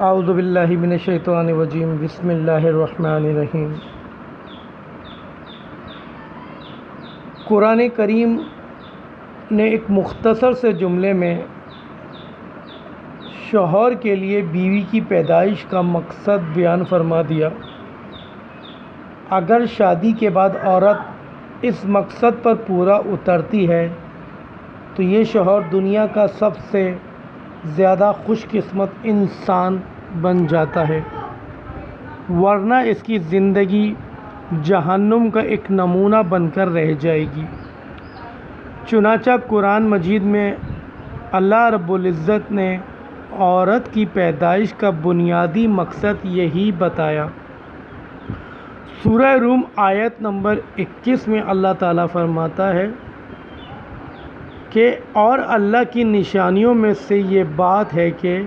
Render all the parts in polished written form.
اعوذ باللہ من الشیطان الرجیم بسم اللہ الرحمن الرحیم۔ قرآن کریم نے ایک مختصر سے جملے میں شوہر کے لیے بیوی کی پیدائش کا مقصد بیان فرما دیا۔ اگر شادی کے بعد عورت اس مقصد پر پورا اترتی ہے تو یہ شوہر دنیا کا سب سے زیادہ خوش قسمت انسان بن جاتا ہے، ورنہ اس کی زندگی جہنم کا ایک نمونہ بن کر رہ جائے گی۔ چنانچہ قرآن مجید میں اللہ رب العزت نے عورت کی پیدائش کا بنیادی مقصد یہی بتایا۔ سورہ روم آیت نمبر 21 میں اللہ تعالیٰ فرماتا ہے کہ اور اللہ کی نشانیوں میں سے یہ بات ہے کہ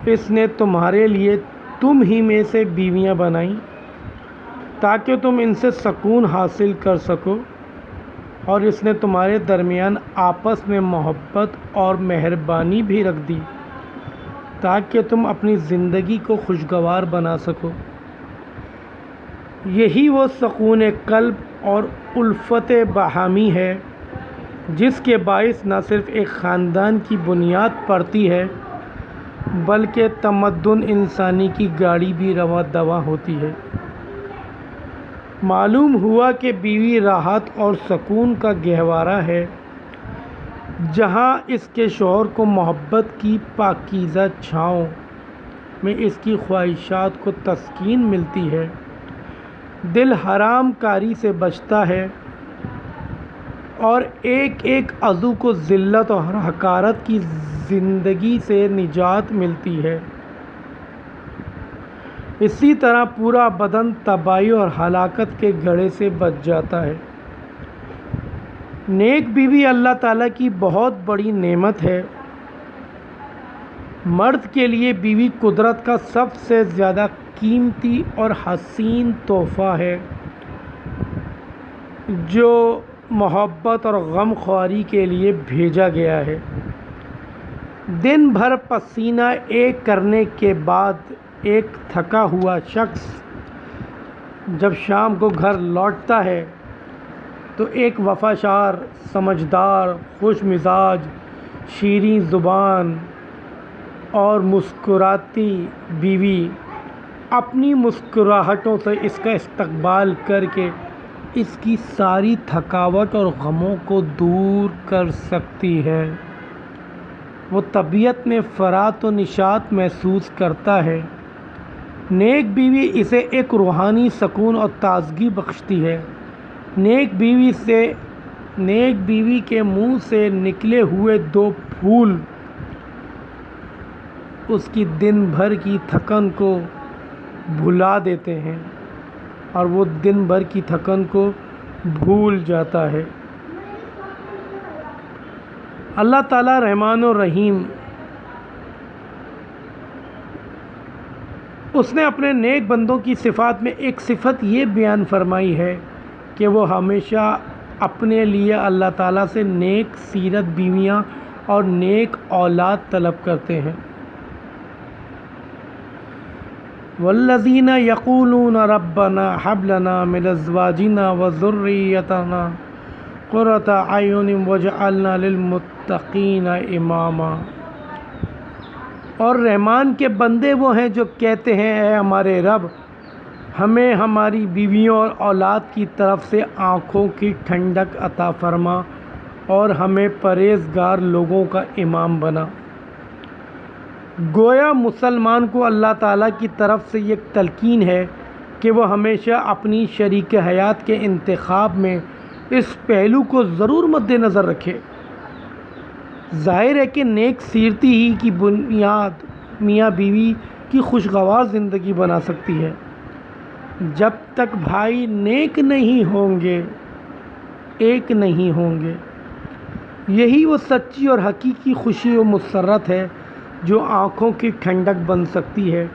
اس نے تمہارے لیے تم ہی میں سے بیویاں بنائیں تاکہ تم ان سے سکون حاصل کر سکو، اور اس نے تمہارے درمیان آپس میں محبت اور مہربانی بھی رکھ دی تاکہ تم اپنی زندگی کو خوشگوار بنا سکو۔ یہی وہ سکون قلب اور الفت باہمی ہے جس کے باعث نہ صرف ایک خاندان کی بنیاد پڑتی ہے بلکہ تمدن انسانی کی گاڑی بھی رواں دواں ہوتی ہے۔ معلوم ہوا کہ بیوی راحت اور سکون کا گہوارہ ہے، جہاں اس کے شوہر کو محبت کی پاکیزہ چھاؤں میں اس کی خواہشات کو تسکین ملتی ہے، دل حرام کاری سے بچتا ہے اور ایک ایک عضو کو ذلت اور حقارت کی زندگی سے نجات ملتی ہے۔ اسی طرح پورا بدن تباہی اور ہلاکت کے گھڑے سے بچ جاتا ہے۔ نیک بیوی اللہ تعالیٰ کی بہت بڑی نعمت ہے۔ مرد کے لیے بیوی قدرت کا سب سے زیادہ قیمتی اور حسین تحفہ ہے جو محبت اور غم خواری کے لیے بھیجا گیا ہے۔ دن بھر پسینہ ایک کرنے کے بعد ایک تھکا ہوا شخص جب شام کو گھر لوٹتا ہے تو ایک وفادار، سمجھدار، خوش مزاج، شیریں زبان اور مسکراتی بیوی اپنی مسکراہٹوں سے اس کا استقبال کر کے اس کی ساری تھکاوٹ اور غموں کو دور کر سکتی ہے۔ وہ طبیعت میں فرات و نشاط محسوس کرتا ہے۔ نیک بیوی اسے ایک روحانی سکون اور تازگی بخشتی ہے۔ نیک بیوی کے منہ سے نکلے ہوئے دو پھول اس کی دن بھر کی تھکن کو بھلا دیتے ہیں اور وہ دن بھر کی تھکن کو بھول جاتا ہے۔ اللہ تعالیٰ رحمان و رحیم، اس نے اپنے نیک بندوں کی صفات میں ایک صفت یہ بیان فرمائی ہے کہ وہ ہمیشہ اپنے لیے اللہ تعالیٰ سے نیک سیرت بیویاں اور نیک اولاد طلب کرتے ہیں۔ والذین یقولون ربنا هب لنا من ازواجنا وذریتنا قرۃ اعین واجعلنا للمتقین اماما۔ اور رحمان کے بندے وہ ہیں جو کہتے ہیں، اے ہمارے رب، ہمیں ہماری بیویوں اور اولاد کی طرف سے آنکھوں کی ٹھنڈک عطا فرما اور ہمیں پرہیزگار لوگوں کا امام بنا۔ گویا مسلمان کو اللہ تعالیٰ کی طرف سے یہ تلقین ہے کہ وہ ہمیشہ اپنی شریک حیات کے انتخاب میں اس پہلو کو ضرور مد نظر رکھے۔ ظاہر ہے کہ نیک سیرتی ہی کی بنیاد میاں بیوی کی خوشگوار زندگی بنا سکتی ہے۔ جب تک بھائی نیک نہیں ہوں گے، ایک نہیں ہوں گے۔ یہی وہ سچی اور حقیقی خوشی و مسرت ہے جو آنکھوں کی ٹھنڈک بن سکتی ہے۔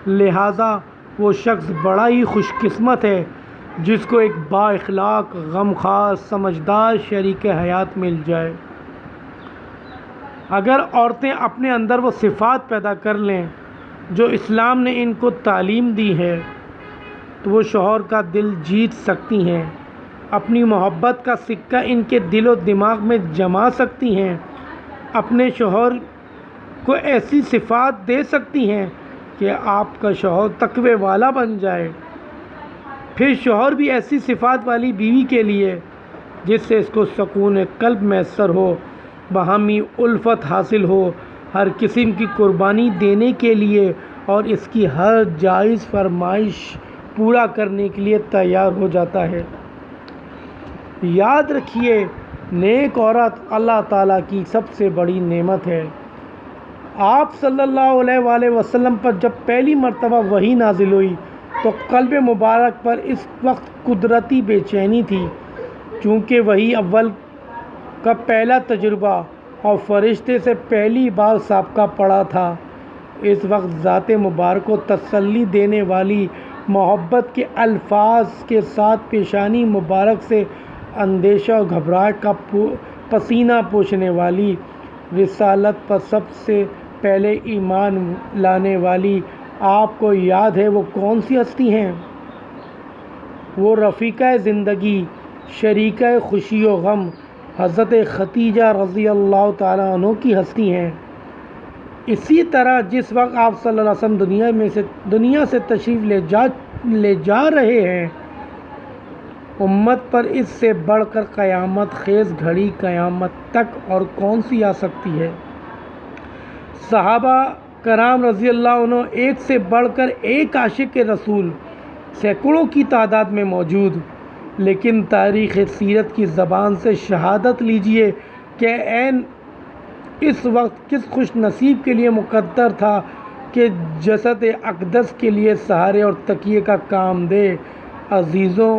لہٰذا وہ شخص بڑا ہی خوش قسمت ہے جس کو ایک با اخلاق، غمخوار، سمجھدار شریک حیات مل جائے۔ اگر عورتیں اپنے اندر وہ صفات پیدا کر لیں جو اسلام نے ان کو تعلیم دی ہے تو وہ شوہر کا دل جیت سکتی ہیں، اپنی محبت کا سکہ ان کے دل و دماغ میں جما سکتی ہیں، اپنے شوہر کو ایسی صفات دے سکتی ہیں کہ آپ کا شوہر تقوی والا بن جائے، پھر شوہر بھی ایسی صفات والی بیوی کے لیے جس سے اس کو سکون قلب میسر ہو، باہمی الفت حاصل ہو، ہر قسم کی قربانی دینے کے لیے اور اس کی ہر جائز فرمائش پورا کرنے کے لیے تیار ہو جاتا ہے۔ یاد رکھیے، نیک عورت اللہ تعالیٰ کی سب سے بڑی نعمت ہے۔ آپ صلی اللہ علیہ وآلہ وسلم پر جب پہلی مرتبہ وحی نازل ہوئی تو قلب مبارک پر اس وقت قدرتی بے چینی تھی، چونکہ وحی اول کا پہلا تجربہ اور فرشتے سے پہلی بار سابقہ پڑا تھا۔ اس وقت ذات مبارک کو تسلی دینے والی محبت کے الفاظ کے ساتھ پیشانی مبارک سے اندیشہ اور گھبراہٹ کا پسینہ پوچھنے والی، رسالت پر سب سے پہلے ایمان لانے والی آپ کو یاد ہے وہ کون سی ہستی ہیں؟ وہ رفیقہ زندگی، شریکہ خوشی و غم، حضرت خدیجہ رضی اللہ تعالیٰ عنہ کی ہستی ہیں۔ اسی طرح جس وقت آپ صلی اللہ علیہ وسلم دنیا سے تشریف لے جا رہے ہیں، امت پر اس سے بڑھ کر قیامت خیز گھڑی قیامت تک اور کون سی آ سکتی ہے؟ صحابہ کرام رضی اللہ عنہ ایک سے بڑھ کر ایک عاشق رسول سینکڑوں کی تعداد میں موجود، لیکن تاریخ سیرت کی زبان سے شہادت لیجئے کہ عین اس وقت کس خوش نصیب کے لیے مقدر تھا کہ جسد اقدس کے لیے سہارے اور تکیے کا کام دے۔ عزیزوں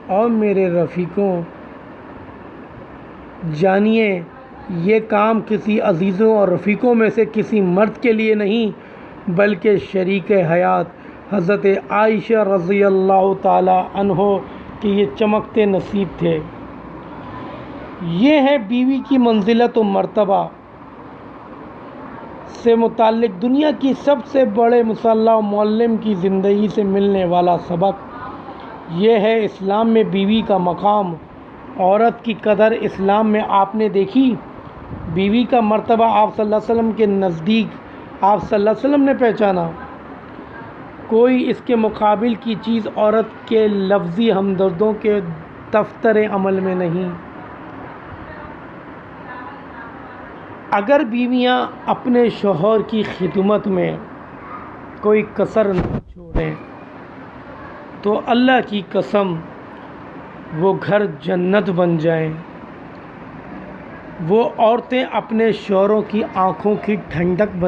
اور میرے رفیقوں، جانیے یہ کام کسی عزیزوں اور رفیقوں میں سے کسی مرد کے لیے نہیں بلکہ شریک حیات حضرت عائشہ رضی اللہ تعالی عنہ کے یہ چمکتے نصیب تھے۔ یہ ہے بیوی کی منزلت و مرتبہ سے متعلق دنیا کی سب سے بڑے مصلح و معلم کی زندگی سے ملنے والا سبق۔ یہ ہے اسلام میں بیوی کا مقام، عورت کی قدر اسلام میں آپ نے دیکھی، بیوی کا مرتبہ آپ صلی اللہ علیہ وسلم کے نزدیک آپ صلی اللہ علیہ وسلم نے پہچانا۔ کوئی اس کے مقابل کی چیز عورت کے لفظی ہمدردوں کے دفتر عمل میں نہیں۔ اگر بیویاں اپنے شوہر کی خدمت میں کوئی کسر نہ چھوڑیں تو اللہ کی قسم وہ گھر جنت بن جائیں۔ وہ عورتیں اپنے شوہروں کی آنکھوں کی ٹھنڈک بن